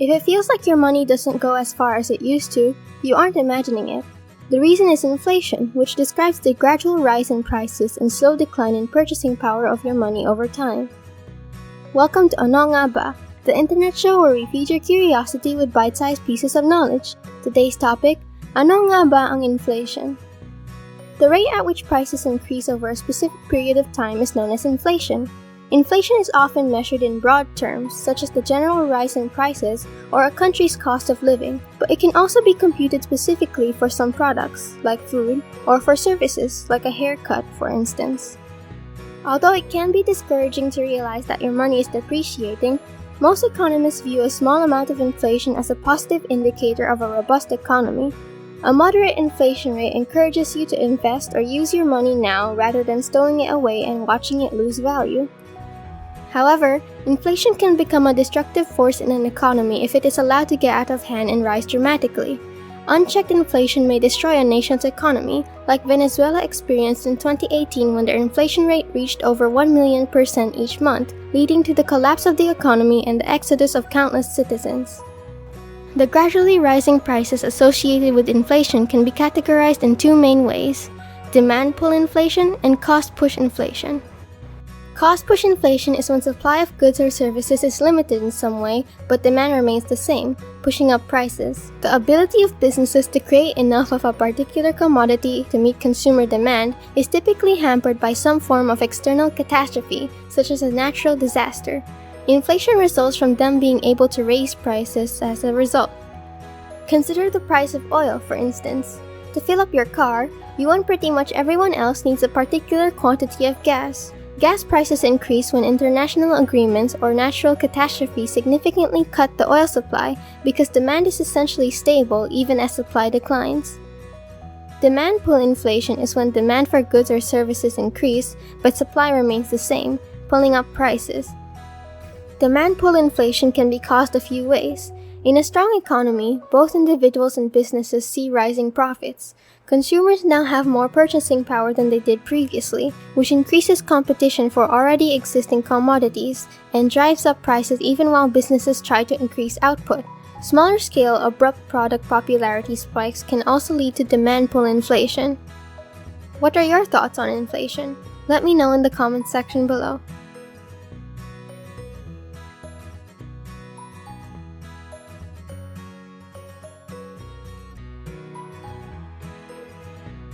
If it feels like your money doesn't go as far as it used to, you aren't imagining it. The reason is inflation, which describes the gradual rise in prices and slow decline in purchasing power of your money over time. Welcome to Ano Nga Ba, the internet show where we feed your curiosity with bite-sized pieces of knowledge. Today's topic, Ano nga ba ang inflation? The rate at which prices increase over a specific period of time is known as inflation. Inflation is often measured in broad terms, such as the general rise in prices or a country's cost of living, but it can also be computed specifically for some products, like food, or for services, like a haircut, for instance. Although it can be discouraging to realize that your money is depreciating, most economists view a small amount of inflation as a positive indicator of a robust economy. A moderate inflation rate encourages you to invest or use your money now rather than stowing it away and watching it lose value. However, inflation can become a destructive force in an economy if it is allowed to get out of hand and rise dramatically. Unchecked inflation may destroy a nation's economy, like Venezuela experienced in 2018 when their inflation rate reached over 1,000,000% each month, leading to the collapse of the economy and the exodus of countless citizens. The gradually rising prices associated with inflation can be categorized in two main ways: demand pull inflation and cost push inflation. Cost push inflation is when supply of goods or services is limited in some way, but demand remains the same, pushing up prices. The ability of businesses to create enough of a particular commodity to meet consumer demand is typically hampered by some form of external catastrophe, such as a natural disaster. Inflation results from them being able to raise prices as a result. Consider the price of oil, for instance. To fill up your car, you and pretty much everyone else needs a particular quantity of gas. Gas prices increase when international agreements or natural catastrophes significantly cut the oil supply because demand is essentially stable even as supply declines. Demand pull inflation is when demand for goods or services increase but supply remains the same, pulling up prices. Demand pull inflation can be caused a few ways. In a strong economy, both individuals and businesses see rising profits. Consumers now have more purchasing power than they did previously, which increases competition for already existing commodities and drives up prices even while businesses try to increase output. Smaller-scale, abrupt product popularity spikes can also lead to demand pull inflation. What are your thoughts on inflation? Let me know in the comments section below.